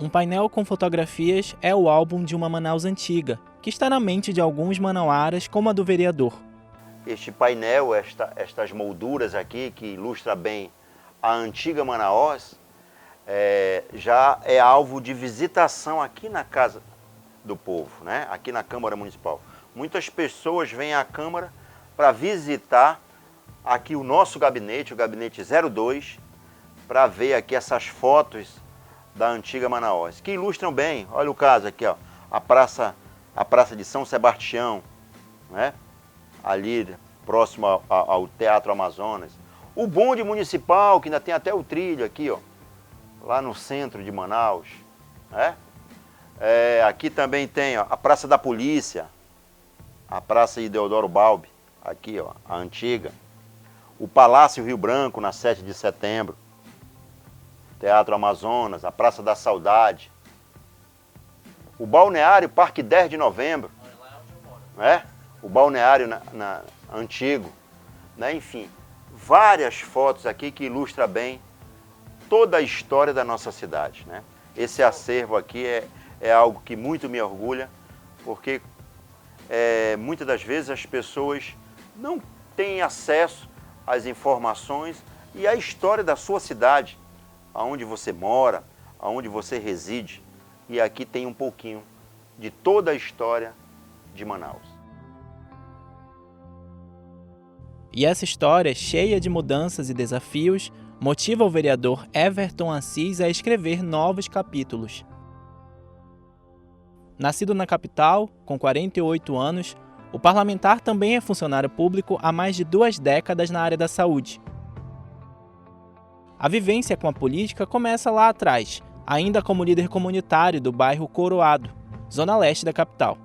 Um painel com fotografias é o álbum de uma Manaus antiga, que está na mente de alguns manauaras, como a do vereador. Este painel, estas molduras aqui, que ilustra bem a antiga Manaus, já é alvo de visitação aqui na Casa do Povo, né? Aqui na Câmara Municipal. Muitas pessoas vêm à Câmara para visitar aqui o nosso gabinete, o gabinete 02, para ver aqui essas fotos da antiga Manaus, que ilustram bem. Olha o caso aqui, ó, a praça de São Sebastião, né? Ali próximo ao Teatro Amazonas. O bonde municipal, que ainda tem até o trilho aqui, ó, lá no centro de Manaus, né? Aqui também tem, ó, a Praça da Polícia, a Praça de Deodoro Balbi, aqui, ó, a antiga. O Palácio Rio Branco, na 7 de setembro. Teatro Amazonas, a Praça da Saudade. O Balneário Parque 10 de Novembro. Né? O balneário antigo. Né? Enfim, várias fotos aqui que ilustram bem toda a história da nossa cidade. Né? Esse acervo aqui é algo que muito me orgulha, porque muitas das vezes as pessoas não têm acesso às informações e à história da sua cidade, aonde você mora, aonde você reside. E aqui tem um pouquinho de toda a história de Manaus. E essa história, cheia de mudanças e desafios, motiva o vereador Everton Assis a escrever novos capítulos. Nascido na capital, com 48 anos, o parlamentar também é funcionário público há mais de 2 décadas na área da saúde. A vivência com a política começa lá atrás, ainda como líder comunitário do bairro Coroado, zona leste da capital.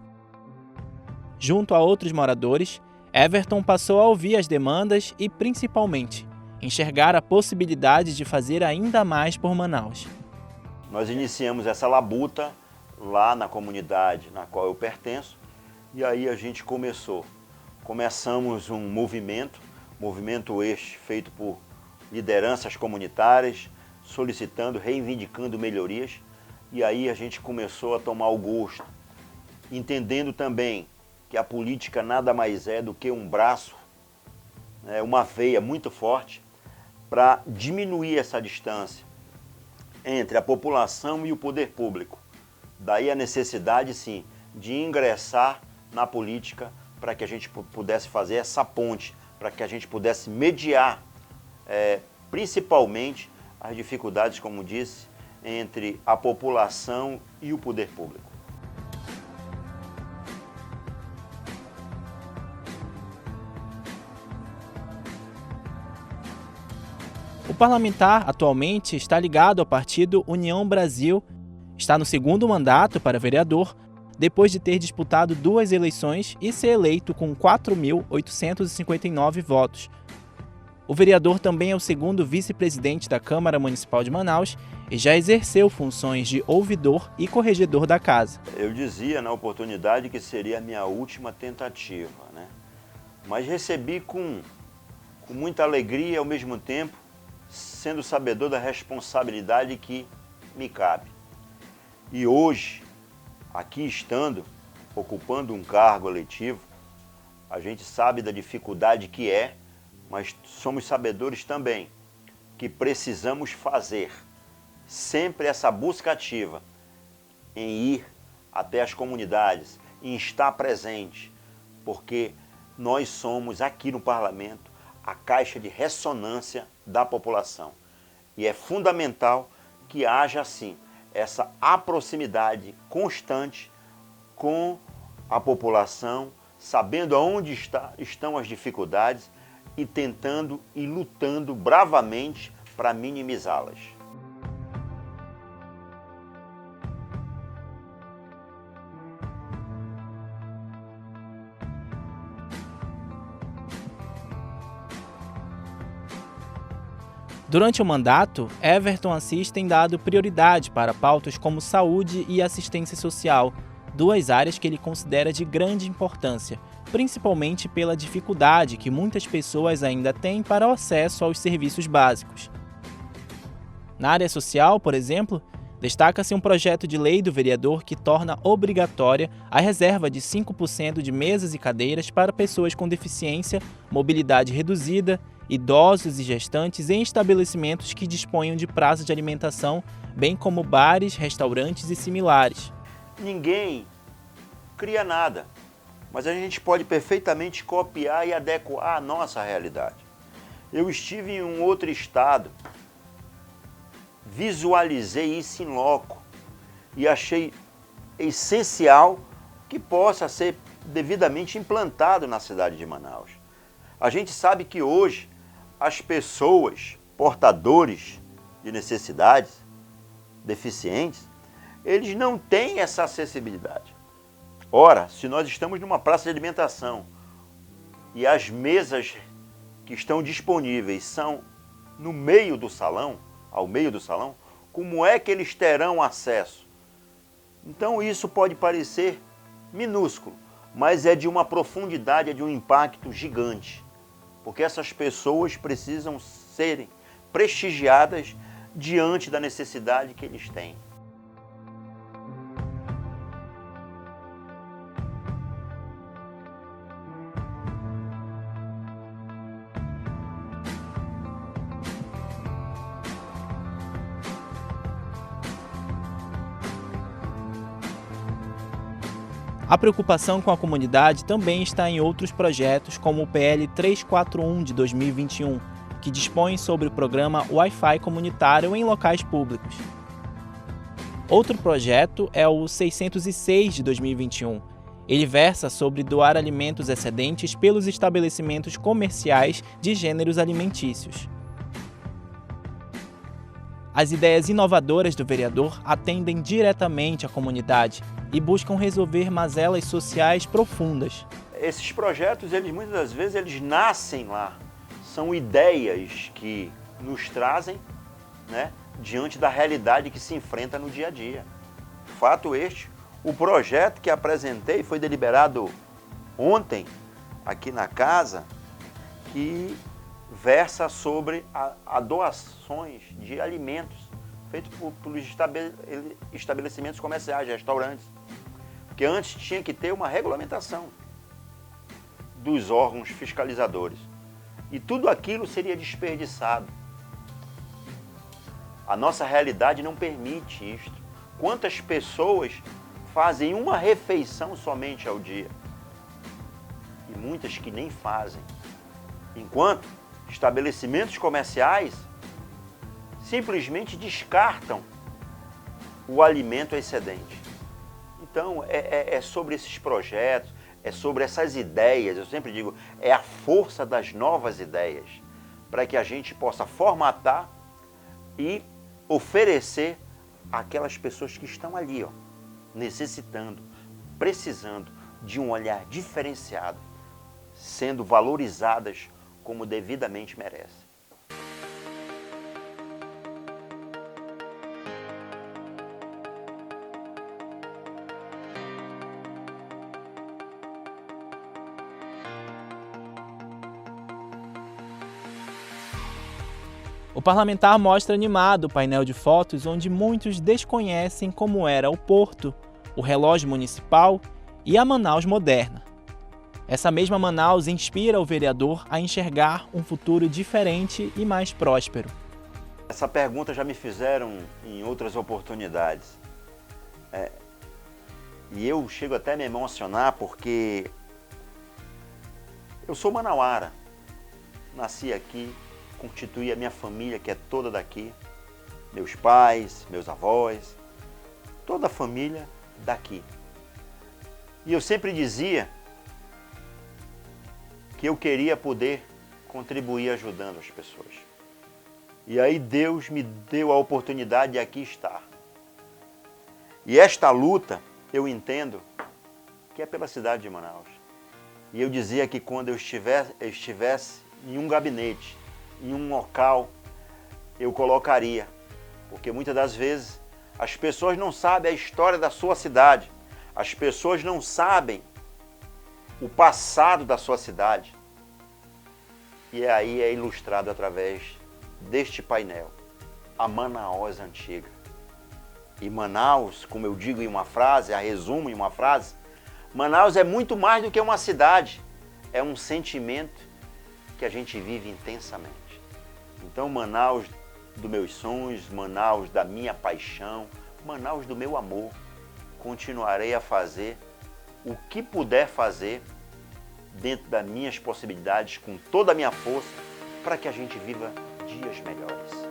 Junto a outros moradores, Everton passou a ouvir as demandas e, principalmente, enxergar a possibilidade de fazer ainda mais por Manaus. Nós iniciamos essa labuta lá na comunidade na qual eu pertenço, e aí a gente começamos um movimento este feito por lideranças comunitárias, solicitando, reivindicando melhorias, e aí a gente começou a tomar o gosto, entendendo também que a política nada mais é do que um braço, uma veia muito forte para diminuir essa distância entre a população e o poder público. Daí a necessidade, sim, de ingressar na política para que a gente pudesse fazer essa ponte, para que a gente pudesse mediar principalmente as dificuldades, como disse, entre a população e o poder público. O parlamentar atualmente está ligado ao partido União Brasil, está no 2º mandato para vereador, depois de ter disputado 2 eleições e ser eleito com 4.859 votos. O vereador também é o 2º vice-presidente da Câmara Municipal de Manaus e já exerceu funções de ouvidor e corregedor da casa. Eu dizia na oportunidade que seria a minha última tentativa, né? Mas recebi com muita alegria e, ao mesmo tempo, sendo sabedor da responsabilidade que me cabe. E hoje, aqui estando, ocupando um cargo eletivo, a gente sabe da dificuldade que mas somos sabedores também que precisamos fazer sempre essa busca ativa em ir até as comunidades, em estar presente, porque nós somos aqui no parlamento a caixa de ressonância da população. E é fundamental que haja, assim, essa proximidade constante com a população, sabendo aonde estão as dificuldades e tentando e lutando bravamente para minimizá-las. Durante o mandato, Everton Assis tem dado prioridade para pautas como saúde e assistência social, 2 áreas que ele considera de grande importância, principalmente pela dificuldade que muitas pessoas ainda têm para o acesso aos serviços básicos. Na área social, por exemplo, Destaca-se um projeto de lei do vereador que torna obrigatória a reserva de 5% de mesas e cadeiras para pessoas com deficiência, mobilidade reduzida, idosos e gestantes em estabelecimentos que disponham de praça de alimentação, bem como bares, restaurantes e similares. Ninguém cria nada, mas a gente pode perfeitamente copiar e adequar à nossa realidade. Eu estive em um outro estado, visualizei isso em loco e achei essencial que possa ser devidamente implantado na cidade de Manaus. A gente sabe que hoje as pessoas portadores de necessidades, deficientes, eles não têm essa acessibilidade. Ora, se nós estamos numa praça de alimentação e as mesas que estão disponíveis são no meio do salão, ao meio do salão, como é que eles terão acesso? Então isso pode parecer minúsculo, mas é de uma profundidade, é de um impacto gigante, porque essas pessoas precisam serem prestigiadas diante da necessidade que eles têm. A preocupação com a comunidade também está em outros projetos, como o PL 341 de 2021, que dispõe sobre o programa Wi-Fi comunitário em locais públicos. Outro projeto é o 606 de 2021. Ele versa sobre doar alimentos excedentes pelos estabelecimentos comerciais de gêneros alimentícios. As ideias inovadoras do vereador atendem diretamente à comunidade e buscam resolver mazelas sociais profundas. Esses projetos, muitas das vezes, eles nascem lá. São ideias que nos trazem, né, diante da realidade que se enfrenta no dia a dia. Fato este, o projeto que apresentei foi deliberado ontem, aqui na casa, que versa sobre a doações de alimentos feitos pelos estabelecimentos comerciais, restaurantes. Porque antes tinha que ter uma regulamentação dos órgãos fiscalizadores. E tudo aquilo seria desperdiçado. A nossa realidade não permite isto. Quantas pessoas fazem uma refeição somente ao dia? E muitas que nem fazem. Enquanto estabelecimentos comerciais simplesmente descartam o alimento excedente. Então, é sobre esses projetos, é sobre essas ideias, eu sempre digo, é a força das novas ideias, para que a gente possa formatar e oferecer àquelas pessoas que estão ali, necessitando, precisando de um olhar diferenciado, sendo valorizadas como devidamente merecem. O parlamentar mostra animado o painel de fotos onde muitos desconhecem como era o Porto, o relógio municipal e a Manaus moderna. Essa mesma Manaus inspira o vereador a enxergar um futuro diferente e mais próspero. Essa pergunta já me fizeram em outras oportunidades. E eu chego até a me emocionar porque eu sou manauara, nasci aqui, constituí a minha família que é toda daqui, meus pais, meus avós, toda a família daqui. E eu sempre dizia que eu queria poder contribuir ajudando as pessoas. E aí Deus me deu a oportunidade de aqui estar. E esta luta, eu entendo que é pela cidade de Manaus. E eu dizia que quando eu estivesse em um gabinete, em um local, eu colocaria. Porque muitas das vezes as pessoas não sabem a história da sua cidade. As pessoas não sabem o passado da sua cidade. E aí é ilustrado através deste painel, a Manaus antiga. E Manaus, como eu digo em uma frase, a resumo em uma frase, Manaus é muito mais do que uma cidade, é um sentimento que a gente vive intensamente. Então Manaus dos meus sonhos, Manaus da minha paixão, Manaus do meu amor, continuarei a fazer o que puder fazer dentro das minhas possibilidades, com toda a minha força, para que a gente viva dias melhores.